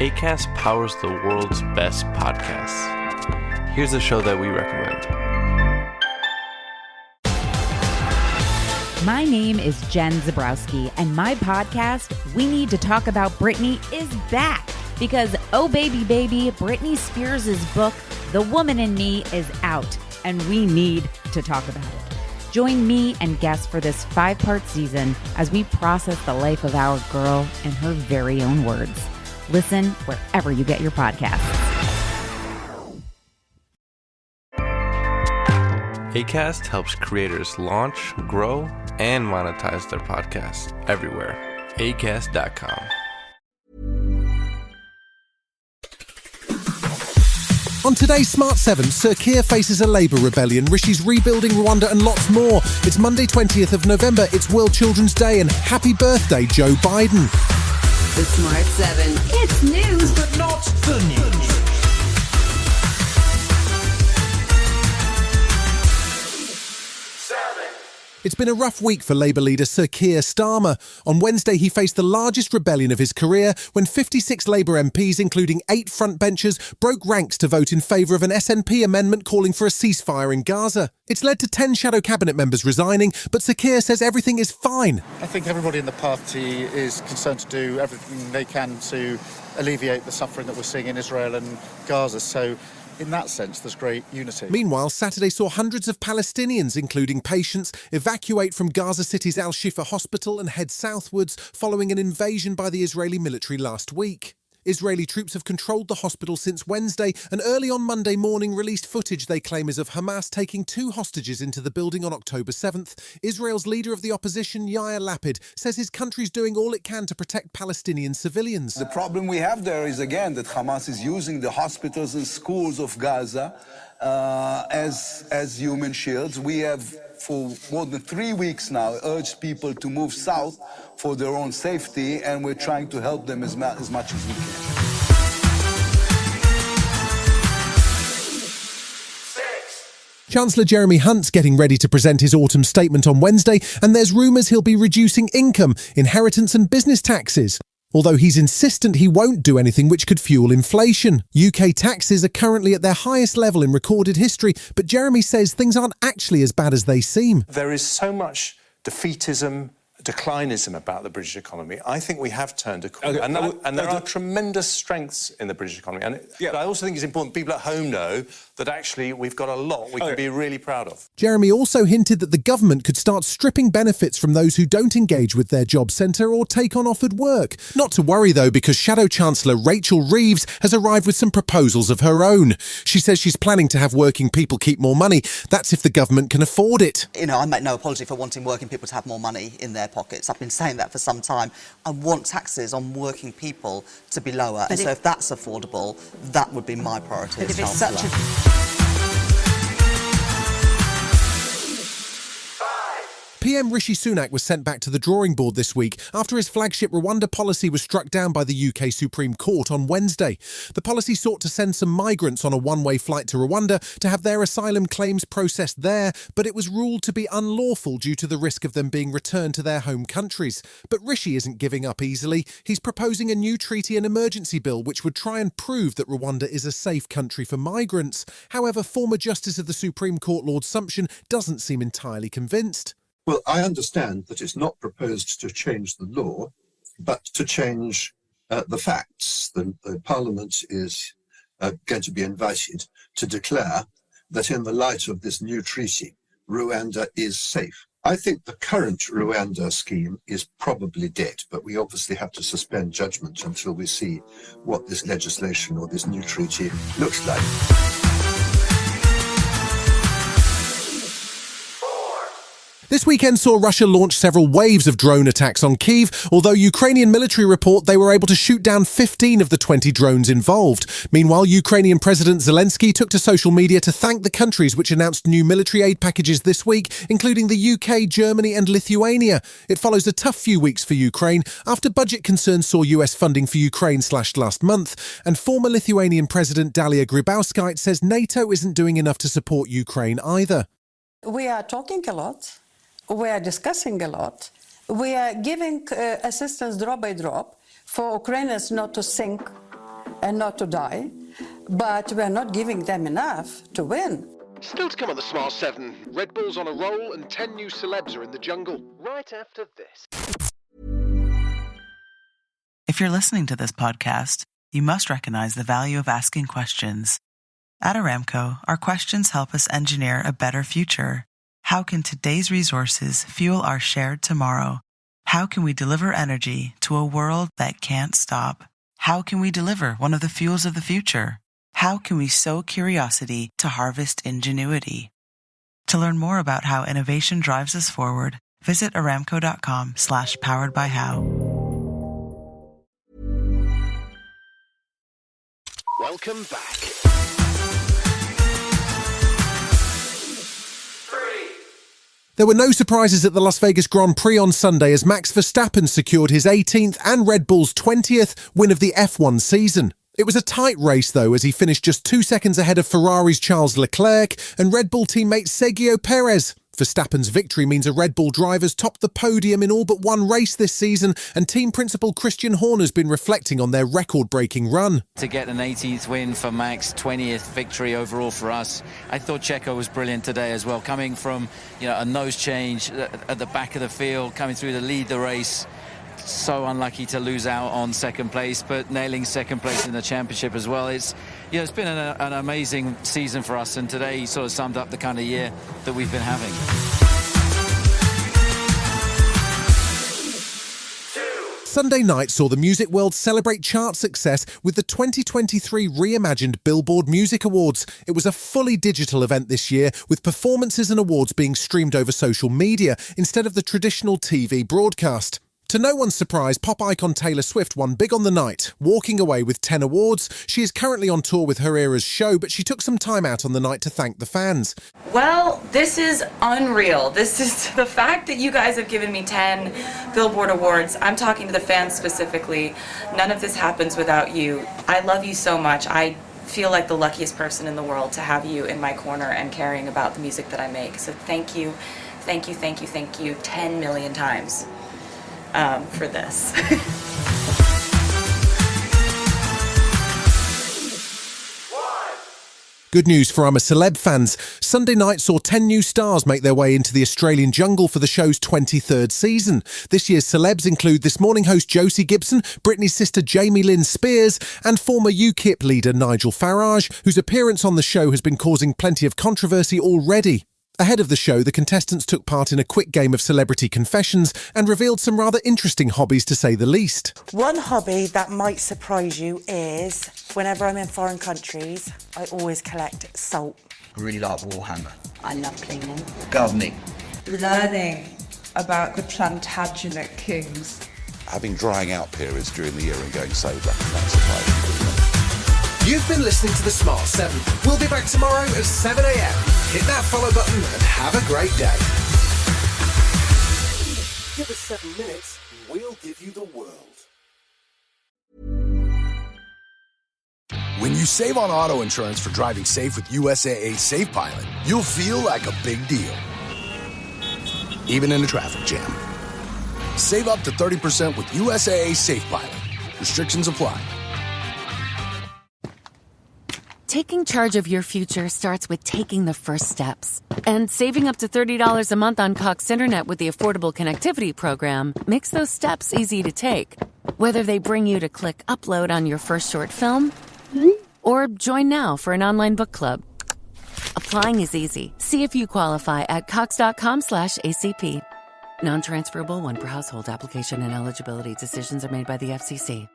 Acast powers the world's best podcasts. Here's a show that we recommend. My name is Jen Zabrowski, and my podcast, We Need to Talk About Britney, is back. Because, oh baby, Britney Spears' book, The Woman in Me, is out, and we need to talk about it. Join me and guests for this 5-part season as we process the life of our girl in her very own words. Listen wherever you get your podcasts. Acast helps creators launch, grow, and monetize their podcasts everywhere. Acast.com. On today's Smart 7, Sir Keir faces a Labour rebellion, Rishi's rebuilding Rwanda and lots more. It's Monday 20th of November, it's World Children's Day, and happy birthday, Joe Biden. The Smart 7. It's news, but not the news. It's been a rough week for Labour leader Sir Keir Starmer. On Wednesday, he faced the largest rebellion of his career when 56 Labour MPs, including 8 frontbenchers, broke ranks to vote in favour of an SNP amendment calling for a ceasefire in Gaza. It's led to 10 shadow cabinet members resigning, but Sir Keir says everything is fine. I think everybody in the party is concerned to do everything they can to alleviate the suffering that we're seeing in Israel and Gaza. So in that sense, there's great unity. Meanwhile, Saturday saw hundreds of Palestinians, including patients, evacuate from Gaza City's Al-Shifa hospital and head southwards following an invasion by the Israeli military last week. Israeli troops have controlled the hospital since Wednesday and early on Monday morning released footage they claim is of Hamas taking 2 hostages into the building on October 7th. Israel's leader of the opposition, Yair Lapid, says his country's doing all it can to protect Palestinian civilians. The problem we have there is, again, that Hamas is using the hospitals and schools of Gaza as human shields. We have, for more than 3 weeks now, urged people to move south for their own safety, and we're trying to help them as much as we can. Chancellor Jeremy Hunt's getting ready to present his autumn statement on Wednesday, and there's rumours he'll be reducing income, inheritance and business taxes. Although he's insistent he won't do anything which could fuel inflation. UK taxes are currently at their highest level in recorded history, but Jeremy says things aren't actually as bad as they seem. There is so much defeatism, declinism about the British economy. I think we have turned a corner. And there are tremendous strengths in the British economy. But I also think it's important people at home know that actually we've got a lot we can be really proud of. Jeremy also hinted that the government could start stripping benefits from those who don't engage with their job centre or take on offered work. Not to worry though, because Shadow Chancellor Rachel Reeves has arrived with some proposals of her own. She says she's planning to have working people keep more money. That's if the government can afford it. You know, I make no apology for wanting working people to have more money in their pockets. I've been saying that for some time. I want taxes on working people to be lower, and so if that's affordable, that would be my priority as Chancellor. PM Rishi Sunak was sent back to the drawing board this week after his flagship Rwanda policy was struck down by the UK Supreme Court on Wednesday. The policy sought to send some migrants on a one-way flight to Rwanda to have their asylum claims processed there, but it was ruled to be unlawful due to the risk of them being returned to their home countries. But Rishi isn't giving up easily. He's proposing a new treaty and emergency bill which would try and prove that Rwanda is a safe country for migrants. However, former Justice of the Supreme Court Lord Sumption doesn't seem entirely convinced. Well, I understand that it's not proposed to change the law, but to change the facts. The Parliament is going to be invited to declare that in the light of this new treaty, Rwanda is safe. I think the current Rwanda scheme is probably dead, but we obviously have to suspend judgment until we see what this legislation or this new treaty looks like. This weekend saw Russia launch several waves of drone attacks on Kyiv, although Ukrainian military report they were able to shoot down 15 of the 20 drones involved. Meanwhile, Ukrainian President Zelensky took to social media to thank the countries which announced new military aid packages this week, including the UK, Germany and Lithuania. It follows a tough few weeks for Ukraine after budget concerns saw US funding for Ukraine slashed last month, and former Lithuanian President Dalia Grybauskaite says NATO isn't doing enough to support Ukraine either. We are talking a lot. We are discussing a lot. We are giving assistance drop by drop for Ukrainians not to sink and not to die, but we're not giving them enough to win. Still to come on the Smart 7, Red Bull's on a roll and 10 new celebs are in the jungle. Right after this. If you're listening to this podcast, you must recognize the value of asking questions. At Aramco, our questions help us engineer a better future. How can today's resources fuel our shared tomorrow? How can we deliver energy to a world that can't stop? How can we deliver one of the fuels of the future? How can we sow curiosity to harvest ingenuity? To learn more about how innovation drives us forward, visit aramco.com/poweredbyhow. Welcome back. There were no surprises at the Las Vegas Grand Prix on Sunday as Max Verstappen secured his 18th and Red Bull's 20th win of the F1 season. It was a tight race though, as he finished just 2 seconds ahead of Ferrari's Charles Leclerc and Red Bull teammate Sergio Perez. Verstappen's victory means a Red Bull driver's topped the podium in all but one race this season, and team principal Christian Horner's been reflecting on their record-breaking run. To get an 18th win for Max, 20th victory overall for us. I thought Checo was brilliant today as well, coming from a nose change at the back of the field, coming through to lead the race. So unlucky to lose out on second place, but nailing second place in the championship as well. It's been an amazing season for us, and today he sort of summed up the kind of year that we've been having. Sunday night saw the music world celebrate chart success with the 2023 reimagined Billboard Music Awards. It was a fully digital event this year, with performances and awards being streamed over social media instead of the traditional TV broadcast. To no one's surprise, pop icon Taylor Swift won big on the night, walking away with 10 awards. She is currently on tour with her era's show, but she took some time out on the night to thank the fans. Well, this is unreal. This is the fact that you guys have given me 10 Billboard Awards. I'm talking to the fans specifically. None of this happens without you. I love you so much. I feel like the luckiest person in the world to have you in my corner and caring about the music that I make. So thank you, thank you, thank you, thank you 10 million times. For this. Good news for I'm a Celeb fans. Sunday night saw 10 new stars make their way into the Australian jungle for the show's 23rd season. This year's celebs include This Morning host Josie Gibson, Britney's sister Jamie Lynn Spears, and former UKIP leader Nigel Farage, whose appearance on the show has been causing plenty of controversy already. Ahead of the show, the contestants took part in a quick game of celebrity confessions and revealed some rather interesting hobbies, to say the least. One hobby that might surprise you is, whenever I'm in foreign countries, I always collect salt. I really like Warhammer. I love cleaning. Gardening. Learning about the Plantagenet kings. Having drying out periods during the year and going sober. That's surprising. You've been listening to the Smart 7. We'll be back tomorrow at 7 a.m. Hit that follow button and have a great day. Give us 7 minutes, we'll give you the world. When you save on auto insurance for driving safe with USAA Safe Pilot, you'll feel like a big deal, even in a traffic jam. Save up to 30% with USAA Safe Pilot. Restrictions apply. Taking charge of your future starts with taking the first steps. And saving up to $30 a month on Cox Internet with the Affordable Connectivity Program makes those steps easy to take. Whether they bring you to click upload on your first short film or join now for an online book club. Applying is easy. See if you qualify at cox.com/ACP. Non-transferable one per household application and eligibility decisions are made by the FCC.